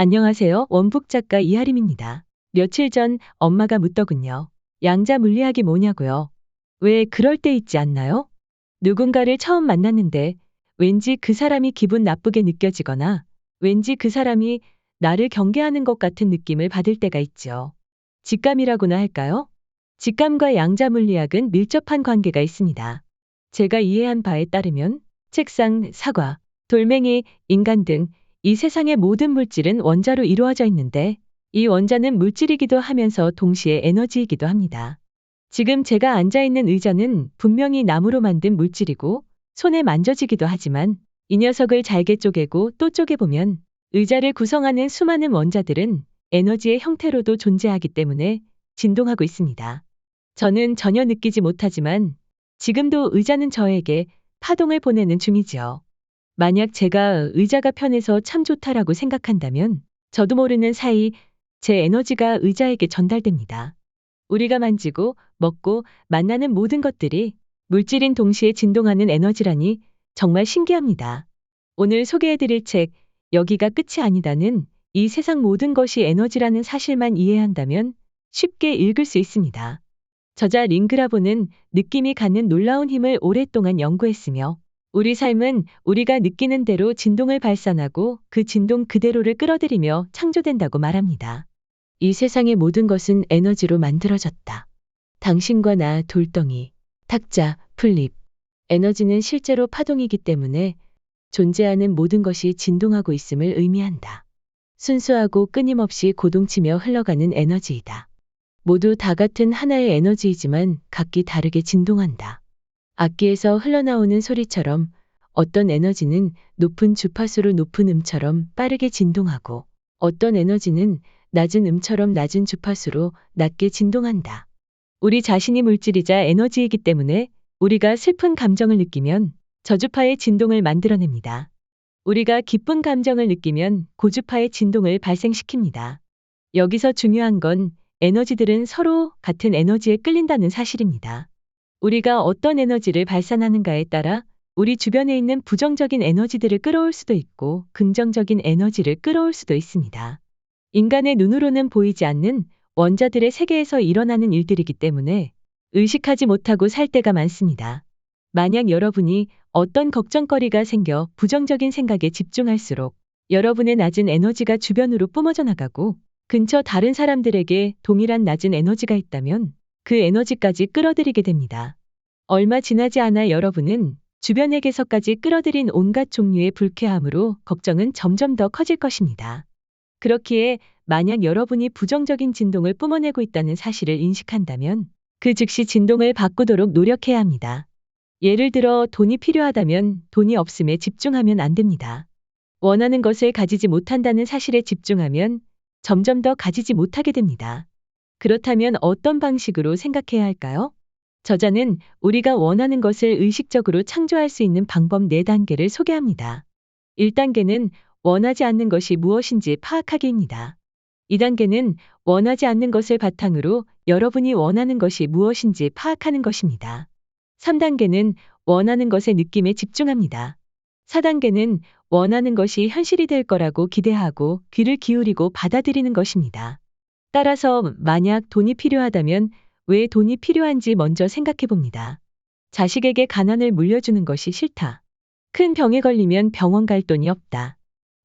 안녕하세요. 원북 작가 이하림입니다. 며칠 전 엄마가 묻더군요. 양자 물리학이 뭐냐고요? 왜 그럴 때 있지 않나요? 누군가를 처음 만났는데 왠지 그 사람이 기분 나쁘게 느껴지거나 왠지 그 사람이 나를 경계하는 것 같은 느낌을 받을 때가 있죠. 직감이라고나 할까요? 직감과 양자 물리학은 밀접한 관계가 있습니다. 제가 이해한 바에 따르면 책상, 사과, 돌멩이, 인간 등 이 세상의 모든 물질은 원자로 이루어져 있는데 이 원자는 물질이기도 하면서 동시에 에너지이기도 합니다. 지금 제가 앉아 있는 의자는 분명히 나무로 만든 물질이고 손에 만져지기도 하지만 이 녀석을 잘게 쪼개고 또 쪼개보면 의자를 구성하는 수많은 원자들은 에너지의 형태로도 존재하기 때문에 진동하고 있습니다. 저는 전혀 느끼지 못하지만 지금도 의자는 저에게 파동을 보내는 중이지요. 만약 제가 의자가 편해서 참 좋다라고 생각한다면 저도 모르는 사이 제 에너지가 의자에게 전달됩니다. 우리가 만지고 먹고 만나는 모든 것들이 물질인 동시에 진동하는 에너지라니 정말 신기합니다. 오늘 소개해드릴 책 여기가 끝이 아니다는 이 세상 모든 것이 에너지라는 사실만 이해한다면 쉽게 읽을 수 있습니다. 저자 링그라보는 느낌이 갖는 놀라운 힘을 오랫동안 연구했으며 우리 삶은 우리가 느끼는 대로 진동을 발산하고 그 진동 그대로를 끌어들이며 창조된다고 말합니다. 이 세상의 모든 것은 에너지로 만들어졌다. 당신과 나, 돌덩이, 탁자, 풀잎. 에너지는 실제로 파동이기 때문에 존재하는 모든 것이 진동하고 있음을 의미한다. 순수하고 끊임없이 고동치며 흘러가는 에너지이다. 모두 다 같은 하나의 에너지이지만 각기 다르게 진동한다. 악기에서 흘러나오는 소리처럼 어떤 에너지는 높은 주파수로 높은 음처럼 빠르게 진동하고 어떤 에너지는 낮은 음처럼 낮은 주파수로 낮게 진동한다. 우리 자신이 물질이자 에너지이기 때문에 우리가 슬픈 감정을 느끼면 저주파의 진동을 만들어냅니다. 우리가 기쁜 감정을 느끼면 고주파의 진동을 발생시킵니다. 여기서 중요한 건 에너지들은 서로 같은 에너지에 끌린다는 사실입니다. 우리가 어떤 에너지를 발산하는가에 따라 우리 주변에 있는 부정적인 에너지들을 끌어올 수도 있고 긍정적인 에너지를 끌어올 수도 있습니다. 인간의 눈으로는 보이지 않는 원자들의 세계에서 일어나는 일들이기 때문에 의식하지 못하고 살 때가 많습니다. 만약 여러분이 어떤 걱정거리가 생겨 부정적인 생각에 집중할수록 여러분의 낮은 에너지가 주변으로 뿜어져 나가고 근처 다른 사람들에게 동일한 낮은 에너지가 있다면 그 에너지까지 끌어들이게 됩니다. 얼마 지나지 않아 여러분은 주변에게서까지 끌어들인 온갖 종류의 불쾌함으로 걱정은 점점 더 커질 것입니다. 그렇기에 만약 여러분이 부정적인 진동을 뿜어내고 있다는 사실을 인식한다면 그 즉시 진동을 바꾸도록 노력해야 합니다. 예를 들어 돈이 필요하다면 돈이 없음에 집중하면 안 됩니다. 원하는 것을 가지지 못한다는 사실에 집중하면 점점 더 가지지 못하게 됩니다. 그렇다면 어떤 방식으로 생각해야 할까요? 저자는 우리가 원하는 것을 의식적으로 창조할 수 있는 방법 4단계를 소개합니다. 1단계는 원하지 않는 것이 무엇인지 파악하기입니다. 2단계는 원하지 않는 것을 바탕으로 여러분이 원하는 것이 무엇인지 파악하는 것입니다. 3단계는 원하는 것의 느낌에 집중합니다. 4단계는 원하는 것이 현실이 될 거라고 기대하고 귀를 기울이고 받아들이는 것입니다. 따라서 만약 돈이 필요하다면 왜 돈이 필요한지 먼저 생각해 봅니다. 자식에게 가난을 물려주는 것이 싫다. 큰 병에 걸리면 병원 갈 돈이 없다.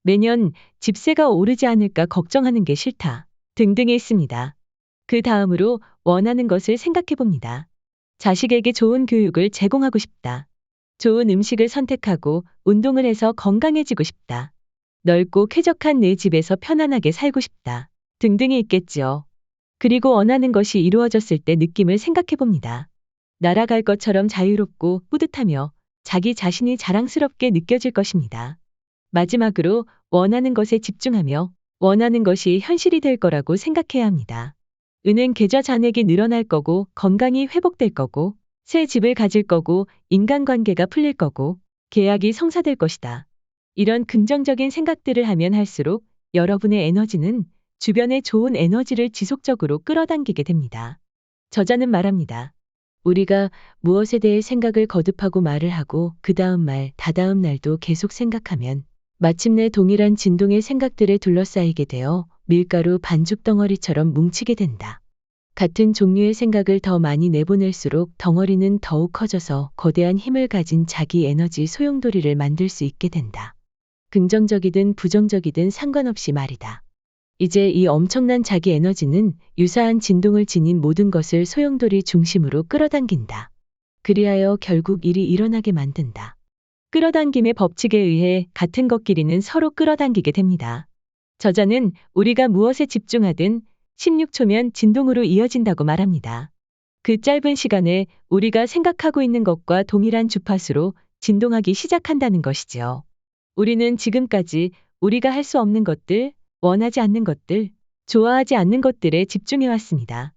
매년 집세가 오르지 않을까 걱정하는 게 싫다. 등등이 있습니다. 그 다음으로 원하는 것을 생각해 봅니다. 자식에게 좋은 교육을 제공하고 싶다. 좋은 음식을 선택하고 운동을 해서 건강해지고 싶다. 넓고 쾌적한 내 집에서 편안하게 살고 싶다. 등등이 있겠지요. 그리고 원하는 것이 이루어졌을 때 느낌을 생각해 봅니다. 날아갈 것처럼 자유롭고 뿌듯하며 자기 자신이 자랑스럽게 느껴질 것입니다. 마지막으로 원하는 것에 집중하며 원하는 것이 현실이 될 거라고 생각해야 합니다. 은행 계좌 잔액이 늘어날 거고 건강이 회복될 거고 새 집을 가질 거고 인간관계가 풀릴 거고 계약이 성사될 것이다. 이런 긍정적인 생각들을 하면 할수록 여러분의 에너지는 주변에 좋은 에너지를 지속적으로 끌어당기게 됩니다. 저자는 말합니다. 우리가 무엇에 대해 생각을 거듭하고 말을 하고 그 다음 말, 다다음 날도 계속 생각하면 마침내 동일한 진동의 생각들에 둘러싸이게 되어 밀가루 반죽 덩어리처럼 뭉치게 된다. 같은 종류의 생각을 더 많이 내보낼수록 덩어리는 더욱 커져서 거대한 힘을 가진 자기 에너지 소용돌이를 만들 수 있게 된다. 긍정적이든 부정적이든 상관없이 말이다. 이제 이 엄청난 자기 에너지는 유사한 진동을 지닌 모든 것을 소용돌이 중심으로 끌어당긴다. 그리하여 결국 일이 일어나게 만든다. 끌어당김의 법칙에 의해 같은 것끼리는 서로 끌어당기게 됩니다. 저자는 우리가 무엇에 집중하든 16초면 진동으로 이어진다고 말합니다. 그 짧은 시간에 우리가 생각하고 있는 것과 동일한 주파수로 진동하기 시작한다는 것이지요. 우리는 지금까지 우리가 할 수 없는 것들, 원하지 않는 것들, 좋아하지 않는 것들에 집중해 왔습니다.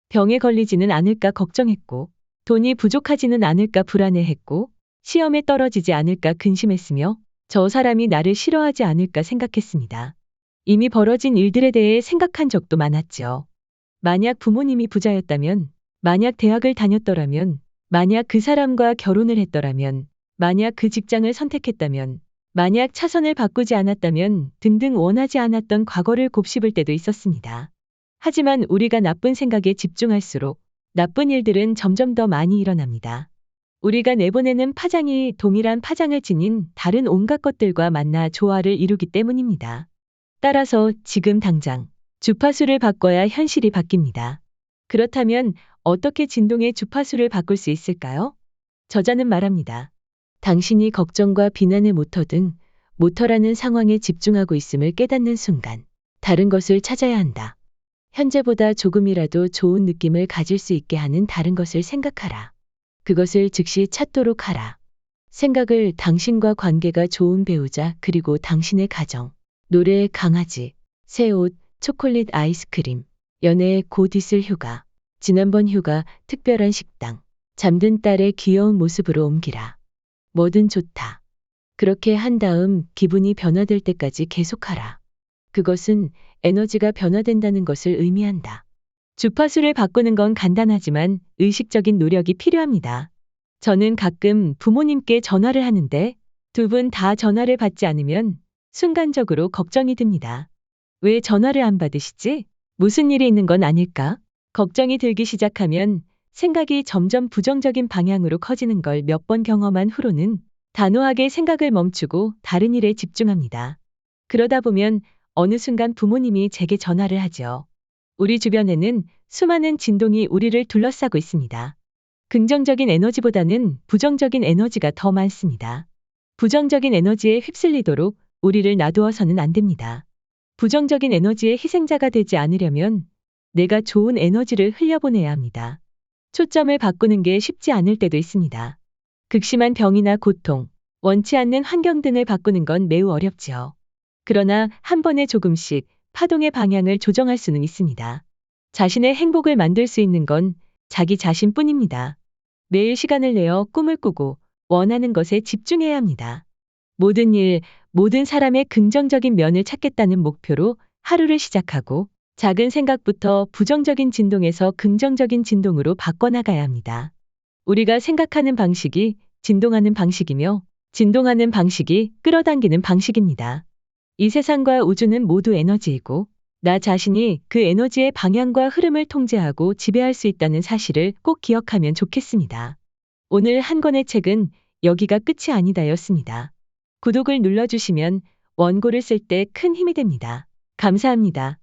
병에 걸리지는 않을까 걱정했고, 돈이 부족하지는 않을까 불안해했고, 시험에 떨어지지 않을까 근심했으며, 저 사람이 나를 싫어하지 않을까 생각했습니다. 이미 벌어진 일들에 대해 생각한 적도 많았죠. 만약 부모님이 부자였다면, 만약 대학을 다녔더라면, 만약 그 사람과 결혼을 했더라면, 만약 그 직장을 선택했다면, 만약 차선을 바꾸지 않았다면 등등 원하지 않았던 과거를 곱씹을 때도 있었습니다. 하지만 우리가 나쁜 생각에 집중할수록 나쁜 일들은 점점 더 많이 일어납니다. 우리가 내보내는 파장이 동일한 파장을 지닌 다른 온갖 것들과 만나 조화를 이루기 때문입니다. 따라서 지금 당장 주파수를 바꿔야 현실이 바뀝니다. 그렇다면 어떻게 진동의 주파수를 바꿀 수 있을까요? 저자는 말합니다. 당신이 걱정과 비난의 모터 등 모터라는 상황에 집중하고 있음을 깨닫는 순간 다른 것을 찾아야 한다. 현재보다 조금이라도 좋은 느낌을 가질 수 있게 하는 다른 것을 생각하라. 그것을 즉시 찾도록 하라. 생각을 당신과 관계가 좋은 배우자 그리고 당신의 가정, 노래, 강아지, 새 옷, 초콜릿 아이스크림, 연애, 곧 있을 휴가, 지난번 휴가, 특별한 식당, 잠든 딸의 귀여운 모습으로 옮기라. 뭐든 좋다. 그렇게 한 다음 기분이 변화될 때까지 계속하라. 그것은 에너지가 변화된다는 것을 의미한다. 주파수를 바꾸는 건 간단하지만 의식적인 노력이 필요합니다. 저는 가끔 부모님께 전화를 하는데 두 분 다 전화를 받지 않으면 순간적으로 걱정이 듭니다. 왜 전화를 안 받으시지? 무슨 일이 있는 건 아닐까? 걱정이 들기 시작하면 생각이 점점 부정적인 방향으로 커지는 걸 몇 번 경험한 후로는 단호하게 생각을 멈추고 다른 일에 집중합니다. 그러다 보면 어느 순간 부모님이 제게 전화를 하죠. 우리 주변에는 수많은 진동이 우리를 둘러싸고 있습니다. 긍정적인 에너지보다는 부정적인 에너지가 더 많습니다. 부정적인 에너지에 휩쓸리도록 우리를 놔두어서는 안 됩니다. 부정적인 에너지의 희생자가 되지 않으려면 내가 좋은 에너지를 흘려보내야 합니다. 초점을 바꾸는 게 쉽지 않을 때도 있습니다. 극심한 병이나 고통, 원치 않는 환경 등을 바꾸는 건 매우 어렵지요. 그러나 한 번에 조금씩 파동의 방향을 조정할 수는 있습니다. 자신의 행복을 만들 수 있는 건 자기 자신뿐입니다. 매일 시간을 내어 꿈을 꾸고 원하는 것에 집중해야 합니다. 모든 일, 모든 사람의 긍정적인 면을 찾겠다는 목표로 하루를 시작하고 작은 생각부터 부정적인 진동에서 긍정적인 진동으로 바꿔나가야 합니다. 우리가 생각하는 방식이 진동하는 방식이며 진동하는 방식이 끌어당기는 방식입니다. 이 세상과 우주는 모두 에너지이고 나 자신이 그 에너지의 방향과 흐름을 통제하고 지배할 수 있다는 사실을 꼭 기억하면 좋겠습니다. 오늘 한 권의 책은 여기가 끝이 아니다였습니다. 구독을 눌러주시면 원고를 쓸 때 큰 힘이 됩니다. 감사합니다.